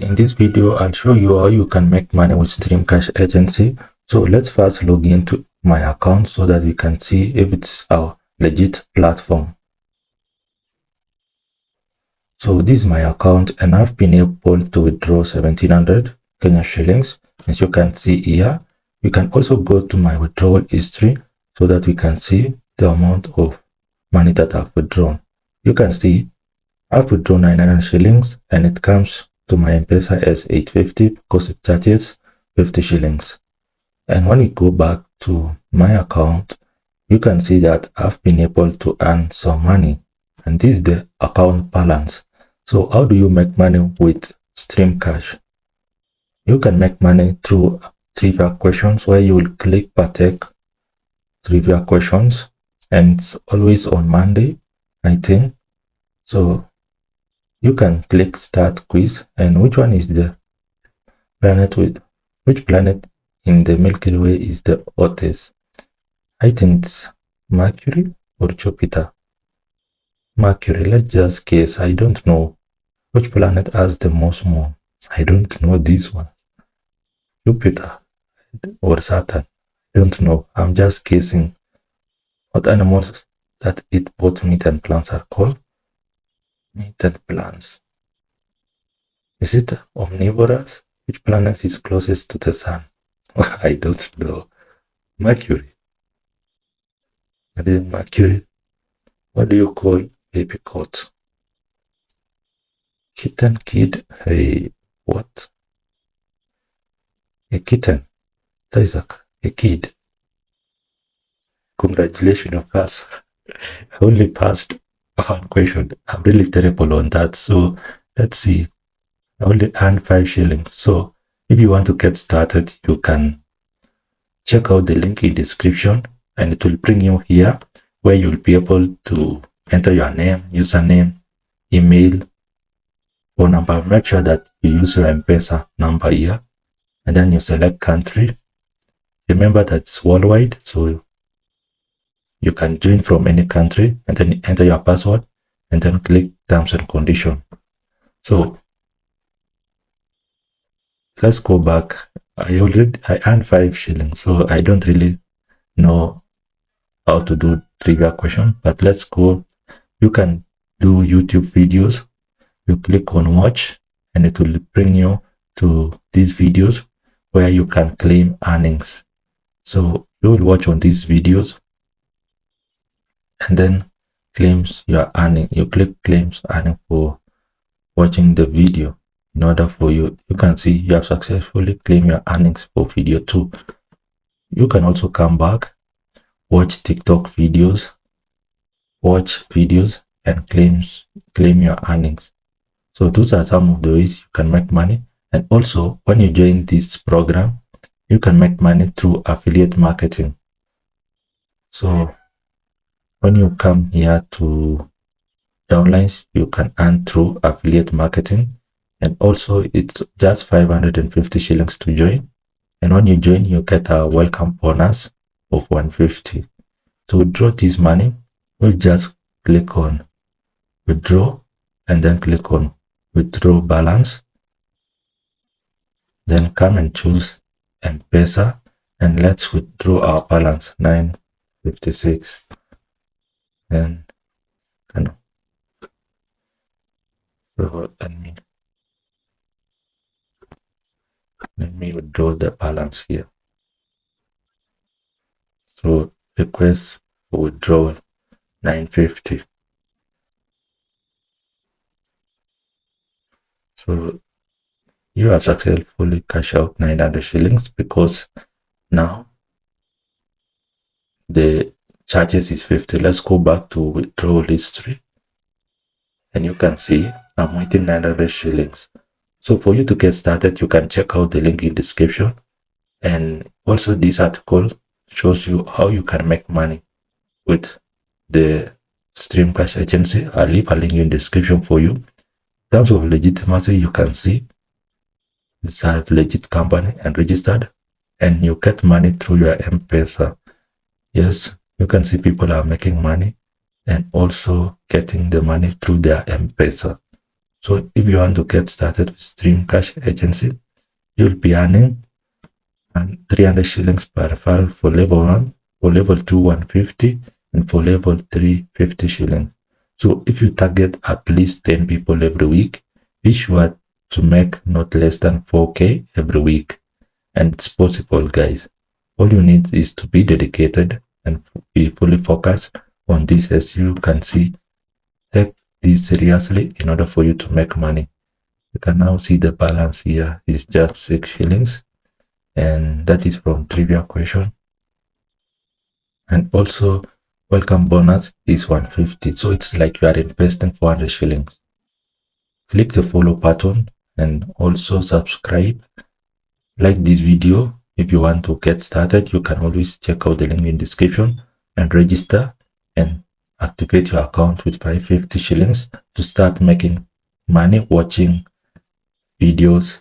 In this video, I'll show you how you can make money with Streamqash agency. So let's first log into my account so that we can see if it's our legit platform. So this is my account and I've been able to withdraw 1700 Kenya shillings. As you can see here, you can also go to my withdrawal history so that we can see the amount of money that I've withdrawn. You can see I've withdrawn 900 shillings and it comes to my M-Pesa as 850 because it charges 50 shillings. And when you go back to my account, you can see that I've been able to earn some money. And this is the account balance. So how do you make money with Streamqash? You can make money through trivia questions where you will click partake trivia questions, and it's always on Monday, I think. So you can click start quiz, and which one is the planet with which planet in the Milky Way is the hottest? I think it's Mercury or Jupiter. Mercury, let's just guess. I don't know. Which planet has the most moon? I don't know this one. Jupiter or Saturn? I don't know. I'm just guessing. What animals that eat both meat and plants are called? Meat and plants. Is it omnivorous? Which planet is closest to the sun? I don't know. Mercury. What is Mercury? What do you call baby goat? Kitten, kid, hey, what? A kitten. That is a kid. Congratulations, you passed. I only passed one question. I'm really terrible on that. So let's see. I only earned 5 shillings. So if you want to get started, you can check out the link in the description and it will bring you here where you'll be able to enter your name, username, email, phone number. Make sure that you use your M-Pesa number here and then you select country. Remember that it's worldwide, so you can join from any country and then enter your password and then click terms and conditions. So let's go back. I earned 5 shillings, so I don't really know how to do trivia question, but let's go. You can do YouTube videos. You click on watch and it will bring you to these videos where you can claim earnings. So you will watch on these videos and then claims your earning. You click claims earning for watching the video. In order for you can see you have successfully claimed your earnings for video 2. You can also come back, watch TikTok videos, watch videos and claim your earnings. So those are some of the ways you can make money. And also when you join this program, you can make money through affiliate marketing. So when you come here to downlines, you can earn through affiliate marketing. And also it's just 550 shillings to join. And when you join, you get a welcome bonus of 150. To withdraw this money, we'll just click on withdraw and then click on withdraw balance. Then come and choose M-Pesa and let's withdraw our balance 956. And so let me withdraw the balance here. So request for withdrawal 950. So you have successfully cashed out 900 shillings because now the charges is 50. Let's go back to withdrawal history and you can see I'm waiting 900 shillings. So for you to get started, you can check out the link in the description. And also this article shows you how you can make money with the Streamqash agency. I'll leave a link in the description for you. In terms of legitimacy, you can see it's a legit company and registered, and you get money through your M-Pesa. Yes, you can see people are making money and also getting the money through their M-Pesa. So if you want to get started with Streamqash agency, you'll be earning 300 shillings per referral for level 1, for level 2 150, and for level 3 50 shillings. So if you target at least 10 people every week, be sure to make not less than 4k every week. And it's possible, guys. All you need is to be dedicated and be fully focused on this. As you can see, take this seriously in order for you to make money. You can now see the balance here is just 6 shillings, and that is from trivia question. And also welcome bonus is 150, so it's like you are investing 400 shillings. Click the follow button and also subscribe. Like this video. If you want to get started, you can always check out the link in description and register and activate your account with 550 shillings to start making money watching videos